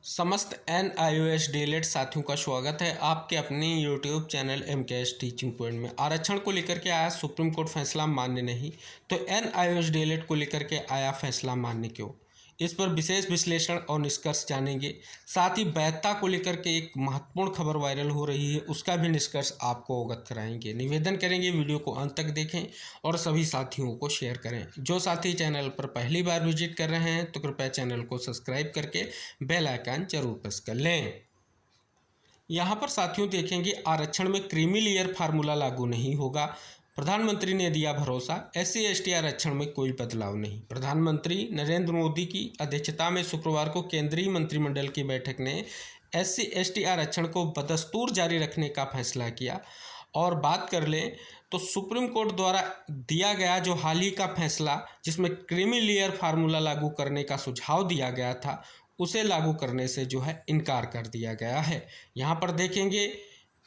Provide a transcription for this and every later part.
समस्त NIOS DElEd साथियों का स्वागत है आपके अपने YouTube channel MKS teaching point में। आरक्षण को लेकर के आया सुप्रीम कोर्ट फैसला मान्य नहीं, तो NIOS डीएलएड को लेकर के आया फैसला मान्य क्यों, इस पर विशेष विश्लेषण और निष्कर्ष जानेंगे। साथ ही वैधता को लेकर के एक महत्वपूर्ण खबर वायरल हो रही है, उसका भी निष्कर्ष आपको अवगत कराएंगे। निवेदन करेंगे वीडियो को अंत तक देखें और सभी साथियों को शेयर करें। जो साथी चैनल पर पहली बार विजिट कर रहे हैं तो कृपया चैनल को सब्सक्राइब करके बेल आइकन जरूर प्रेस कर लें। यहाँ पर साथियों देखेंगे आरक्षण में क्रीमी लेयर फार्मूला लागू नहीं होगा। प्रधानमंत्री ने दिया भरोसा, SC/ST आरक्षण में कोई बदलाव नहीं। प्रधानमंत्री नरेंद्र मोदी की अध्यक्षता में शुक्रवार को केंद्रीय मंत्रिमंडल की बैठक ने SC/ST आरक्षण को बदस्तूर जारी रखने का फैसला किया। और बात कर लें तो सुप्रीम कोर्ट द्वारा दिया गया जो हाल ही का फैसला, जिसमें क्रीमी लेयर फार्मूला लागू करने का सुझाव दिया गया था, उसे लागू करने से जो है इनकार कर दिया गया है। यहाँ पर देखेंगे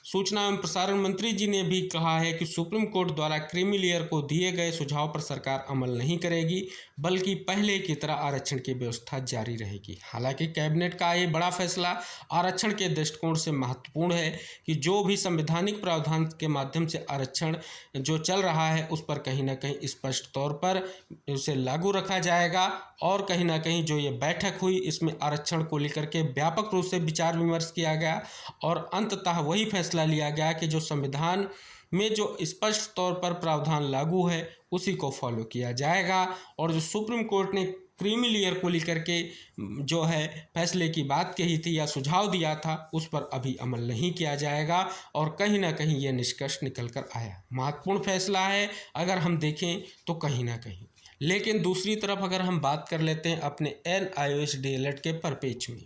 सूचना एवं प्रसारण मंत्री जी ने भी कहा है कि सुप्रीम कोर्ट द्वारा क्रीमी लेयर को दिए गए सुझाव पर सरकार अमल नहीं करेगी, बल्कि पहले की तरह आरक्षण की व्यवस्था जारी रहेगी। हालांकि कैबिनेट का ये बड़ा फैसला आरक्षण के दृष्टिकोण से महत्वपूर्ण है कि जो भी संवैधानिक प्रावधान के माध्यम से आरक्षण जो चल रहा है उस पर कहीं ना कहीं स्पष्ट तौर पर उसे लागू रखा जाएगा। और कहीं ना कहीं जो ये बैठक हुई इसमें आरक्षण को लेकर के व्यापक रूप से विचार विमर्श किया गया और अंततः वही फैसला लिया गया कि जो संविधान में जो स्पष्ट तौर पर प्रावधान लागू है उसी को फॉलो किया जाएगा। और जो सुप्रीम कोर्ट ने क्रीमी लेयर को लेकर के जो है फैसले की बात कही थी या सुझाव दिया था, उस पर अभी अमल नहीं किया जाएगा और कहीं ना कहीं ये निष्कर्ष निकल कर आया। महत्वपूर्ण फैसला है अगर हम देखें तो कहीं ना कहीं। लेकिन दूसरी तरफ अगर हम बात कर लेते हैं अपने NIOS डीएलएड के परिप्रेक्ष्य में,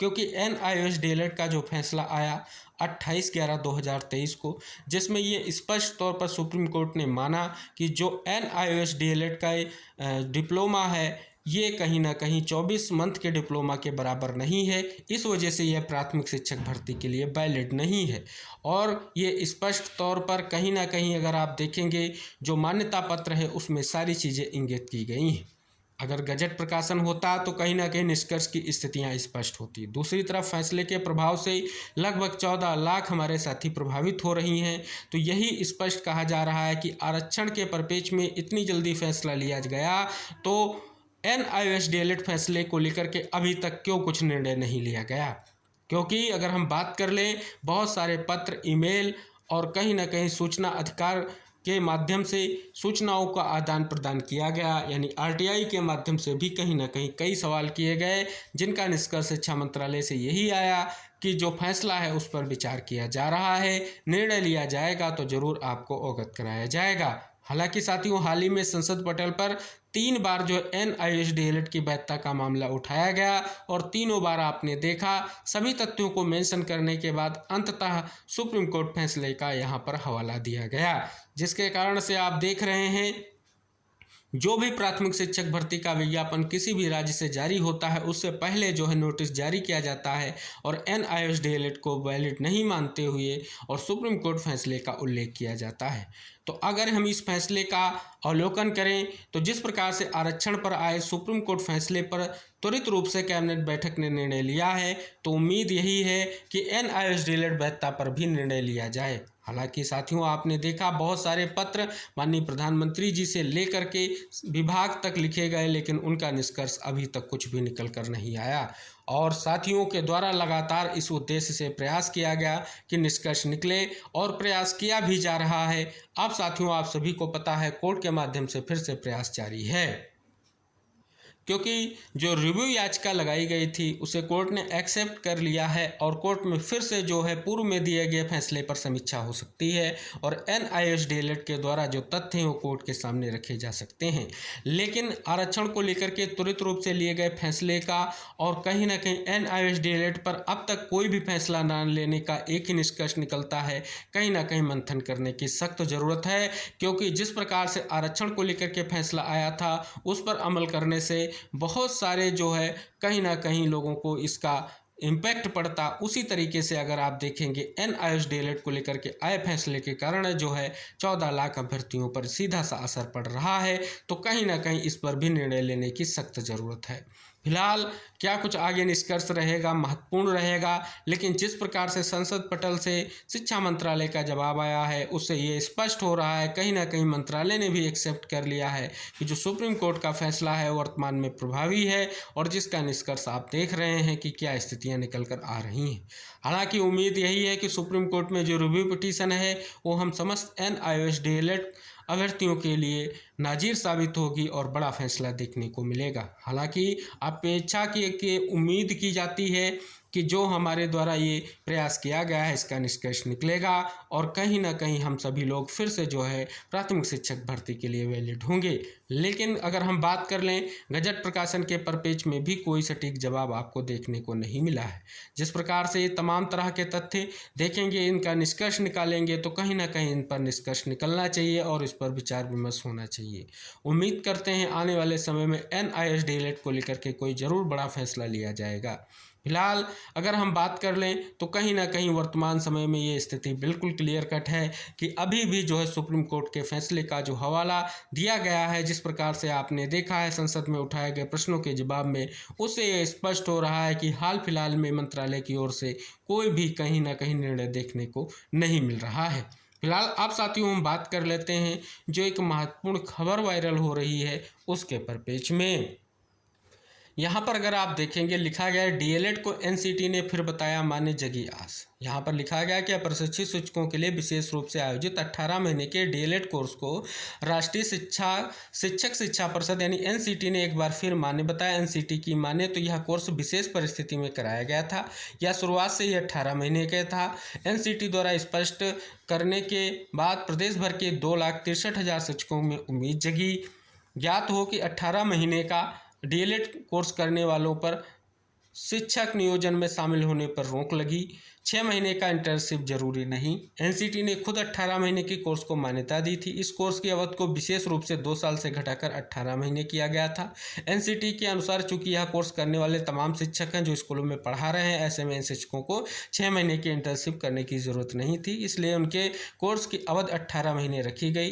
क्योंकि NIOS डीएलएड का जो फैसला आया 28/11/2023 को, जिसमें ये स्पष्ट तौर पर सुप्रीम कोर्ट ने माना कि जो NIOS डीएलएड का डिप्लोमा है ये कहीं ना कहीं 24 मंथ के डिप्लोमा के बराबर नहीं है। इस वजह से यह प्राथमिक शिक्षक भर्ती के लिए वैलिड नहीं है। और ये स्पष्ट तौर पर कहीं ना कहीं अगर आप देखेंगे जो मान्यता पत्र है उसमें सारी चीज़ें इंगित की गई हैं। अगर गजट प्रकाशन होता तो कहीं ना कहीं निष्कर्ष की स्थितियां स्पष्ट होती। दूसरी तरफ फैसले के प्रभाव से लगभग 14 लाख हमारे साथी प्रभावित हो रही हैं। तो यही स्पष्ट कहा जा रहा है कि आरक्षण के परिप्रेक्ष्य में इतनी जल्दी फैसला लिया गया, तो NIOS डीएलएड फैसले को लेकर के अभी तक क्यों कुछ निर्णय नहीं लिया गया। क्योंकि अगर हम बात कर लें बहुत सारे पत्र, ईमेल और कहीं ना कहीं सूचना अधिकार के माध्यम से सूचनाओं का आदान प्रदान किया गया, यानी RTI के माध्यम से भी कहीं ना कहीं कई सवाल किए गए, जिनका निष्कर्ष शिक्षा मंत्रालय से यही आया कि जो फैसला है उस पर विचार किया जा रहा है, निर्णय लिया जाएगा तो जरूर आपको अवगत कराया जाएगा। हालांकि साथियों हाल ही में संसद पटल पर 3 बार जो NIOS डीएलएड की वैधता का मामला उठाया गया और तीनों बार आपने देखा सभी तथ्यों को मेंशन करने के बाद अंततः सुप्रीम कोर्ट फैसले का यहाँ पर हवाला दिया गया, जिसके कारण से आप देख रहे हैं जो भी प्राथमिक शिक्षक भर्ती का विज्ञापन किसी भी राज्य से जारी होता है उससे पहले जो है नोटिस जारी किया जाता है और NIOS डीएलएड को वैलिड नहीं मानते हुए और सुप्रीम कोर्ट फैसले का उल्लेख किया जाता है। तो अगर हम इस फैसले का अवलोकन करें तो जिस प्रकार से आरक्षण पर आए सुप्रीम कोर्ट फैसले पर त्वरित रूप से कैबिनेट बैठक ने निर्णय लिया है, तो उम्मीद यही है कि NIOS डीएलएड वैधता पर भी निर्णय लिया जाए। हालांकि साथियों आपने देखा बहुत सारे पत्र माननीय प्रधानमंत्री जी से लेकर के विभाग तक लिखे गए, लेकिन उनका निष्कर्ष अभी तक कुछ भी निकल कर नहीं आया। और साथियों के द्वारा लगातार इस उद्देश्य से प्रयास किया गया कि निष्कर्ष निकले और प्रयास किया भी जा रहा है। अब साथियों आप सभी को पता है कोर्ट के माध्यम से फिर से प्रयास जारी है, क्योंकि जो रिव्यू याचिका लगाई गई थी उसे कोर्ट ने एक्सेप्ट कर लिया है और कोर्ट में फिर से जो है पूर्व में दिए गए फैसले पर समीक्षा हो सकती है और NIOS डीएलएड के द्वारा जो तथ्य हैं वो कोर्ट के सामने रखे जा सकते हैं। लेकिन आरक्षण को लेकर के त्वरित रूप से लिए गए फैसले का और कहीं ना कहीं NIOS डीएलएड पर अब तक कोई भी फैसला न लेने का एक ही निष्कर्ष निकलता है, कहीं ना कहीं मंथन करने की सख्त ज़रूरत है। क्योंकि जिस प्रकार से आरक्षण को लेकर के फैसला आया था उस पर अमल करने से बहुत सारे जो है कहीं ना कहीं लोगों को इसका इम्पैक्ट पड़ता। उसी तरीके से अगर आप देखेंगे NIOS डीएलएड को लेकर के आए फैसले के कारण जो है 14 लाख अभ्यर्थियों पर सीधा सा असर पड़ रहा है, तो कहीं ना कहीं इस पर भी निर्णय लेने की सख्त ज़रूरत है। फिलहाल क्या कुछ आगे निष्कर्ष रहेगा, महत्वपूर्ण रहेगा, लेकिन जिस प्रकार से संसद पटल से शिक्षा मंत्रालय का जवाब आया है उससे ये स्पष्ट हो रहा है, कहीं ना कहीं मंत्रालय ने भी एक्सेप्ट कर लिया है कि जो सुप्रीम कोर्ट का फैसला है वर्तमान में प्रभावी है और जिसका निष्कर्ष आप देख रहे हैं कि क्या स्थितियां निकल कर आ रही हैं। हालांकि उम्मीद यही है कि सुप्रीम कोर्ट में जो रिव्यू पिटीशन है वो हम समस्त NIOS DLED अभ्यर्थियों के लिए नाजीर साबित होगी और बड़ा फैसला देखने को मिलेगा। हालांकि अपेक्षा की उम्मीद की जाती है कि जो हमारे द्वारा ये प्रयास किया गया है इसका निष्कर्ष निकलेगा और कहीं ना कहीं हम सभी लोग फिर से जो है प्राथमिक शिक्षक भर्ती के लिए वैलिड होंगे। लेकिन अगर हम बात कर लें गजट प्रकाशन के परिपेक्ष में भी कोई सटीक जवाब आपको देखने को नहीं मिला है। जिस प्रकार से ये तमाम तरह के तथ्य देखेंगे, इनका निष्कर्ष निकालेंगे तो कहीं ना कहीं इन पर निष्कर्ष निकलना चाहिए और इस पर विचार विमर्श होना चाहिए। उम्मीद करते हैं आने वाले समय में NIOS DLED को लेकर के कोई ज़रूर बड़ा फैसला लिया जाएगा। फिलहाल अगर हम बात कर लें तो कहीं ना कहीं वर्तमान समय में ये स्थिति बिल्कुल क्लियर कट है कि अभी भी जो है सुप्रीम कोर्ट के फैसले का जो हवाला दिया गया है, जिस प्रकार से आपने देखा है संसद में उठाए गए प्रश्नों के जवाब में, उससे ये स्पष्ट हो रहा है कि हाल फिलहाल में मंत्रालय की ओर से कोई भी कहीं ना कहीं निर्णय देखने को नहीं मिल रहा है। फिलहाल आप साथियों हम बात कर लेते हैं जो एक महत्वपूर्ण खबर वायरल हो रही है उसके परिप्रेक्ष्य में। यहाँ पर अगर आप देखेंगे लिखा गया है DLED को NCT ने फिर बताया मान्य जगी आस। यहाँ पर लिखा गया कि प्रशिक्षित शिक्षकों के लिए विशेष रूप से आयोजित 18 महीने के DLED कोर्स को राष्ट्रीय शिक्षक शिक्षा परिषद यानी NCT ने एक बार फिर मान्य बताया। NCT की माने तो यह कोर्स विशेष परिस्थिति में कराया गया था। यह शुरुआत से ही 18 महीने का था। NCT द्वारा स्पष्ट करने के बाद प्रदेश भर के 2,63,000 शिक्षकों में उम्मीद जगी। ज्ञात हो कि 18 महीने का DLED कोर्स करने वालों पर शिक्षक नियोजन में शामिल होने पर रोक लगी। 6 महीने का इंटर्नशिप जरूरी नहीं। NCT ने खुद 18 महीने के कोर्स को मान्यता दी थी। इस कोर्स की अवधि को विशेष रूप से 2 साल से घटाकर 18 महीने किया गया था। NCT के अनुसार चूंकि यह कोर्स करने वाले तमाम शिक्षक हैं जो स्कूलों में पढ़ा रहे हैं, ऐसे में इन शिक्षकों को 6 महीने की इंटर्नशिप करने की ज़रूरत नहीं थी, इसलिए उनके कोर्स की अवधि 18 महीने रखी गई।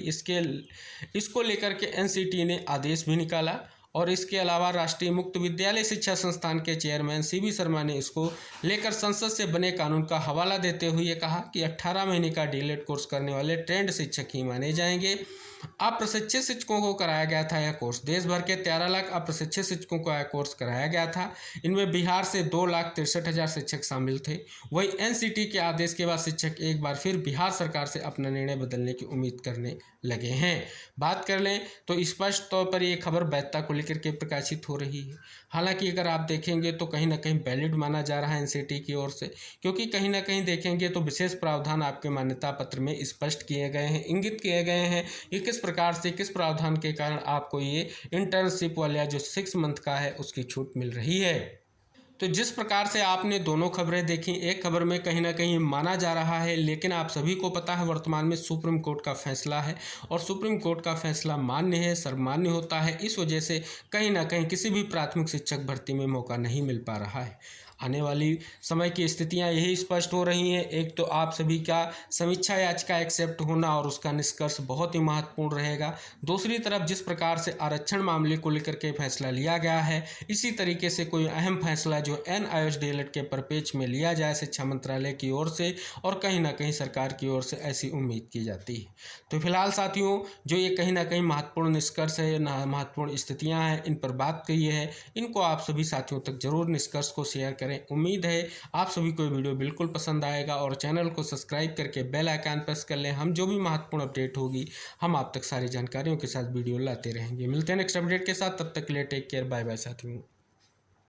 इसको लेकर के NCT ने आदेश भी निकाला और इसके अलावा राष्ट्रीय मुक्त विद्यालय शिक्षा संस्थान के चेयरमैन CB शर्मा ने इसको लेकर संसद से बने कानून का हवाला देते हुए कहा कि 18 महीने का DLED कोर्स करने वाले ट्रेंड शिक्षक ही माने जाएंगे। अप्रशिक्षित शिक्षकों को कराया गया था यह कोर्स। देश भर के 13 लाख अप्रशिक्षित शिक्षकों को यह कोर्स कराया गया था। इनमें बिहार से 2,63,000 शिक्षक शामिल थे। वही NCT के आदेश के बाद शिक्षक एक बार फिर बिहार सरकार से अपना निर्णय बदलने की उम्मीद करने लगे हैं। बात कर लें तो स्पष्ट तौर पर यह खबर वैधता को लेकर के प्रकाशित हो रही है। हालांकि अगर आप देखेंगे तो कहीं ना कहीं वैलिड माना जा रहा है NCT की ओर से, क्योंकि कहीं ना कहीं देखेंगे तो विशेष प्रावधान आपके मान्यता पत्र में स्पष्ट किए गए हैं, इंगित किए गए हैं कि किस प्रकार से किस प्रावधान के कारण आपको ये इंटर्नशिप वाला जो 6 मंथ का है उसकी छूट मिल रही है। तो जिस प्रकार से आपने दोनों खबरें देखी, एक खबर में कहीं ना कहीं माना जा रहा है, लेकिन आप सभी को पता है वर्तमान में सुप्रीम कोर्ट का फैसला है और सुप्रीम कोर्ट का फैसला मान्य है, सर्वमान्य होता है। इस वजह से कहीं ना कहीं किसी भी प्राथमिक शिक्षक भर्ती में मौका नहीं मिल पा रहा है। आने वाली समय की स्थितियां यही स्पष्ट हो रही हैं। एक तो आप सभी का समीक्षा याचिका एक्सेप्ट होना और उसका निष्कर्ष बहुत ही महत्वपूर्ण रहेगा। दूसरी तरफ जिस प्रकार से आरक्षण मामले को लेकर के फैसला लिया गया है, इसी तरीके से कोई अहम फैसला जो NIOS DLED के परिप्रेक्ष्य में लिया जाए शिक्षा मंत्रालय की ओर से और कहीं ना कहीं सरकार की ओर से, ऐसी उम्मीद की जाती है। तो फिलहाल साथियों जो ये कहीं ना कहीं महत्वपूर्ण निष्कर्ष है, महत्वपूर्ण स्थितियाँ हैं, इन पर बात की है, इनको आप सभी साथियों तक जरूर निष्कर्ष को शेयर करें। उम्मीद है आप सभी को वीडियो बिल्कुल पसंद आएगा और चैनल को सब्सक्राइब करके बेल आइकन प्रेस कर लें। हम जो भी महत्वपूर्ण अपडेट होगी हम आप तक सारी जानकारियों के साथ वीडियो लाते रहेंगे। मिलते हैं नेक्स्ट अपडेट के साथ, तब तक के लिए टेक केयर, बाय बाय साथियों।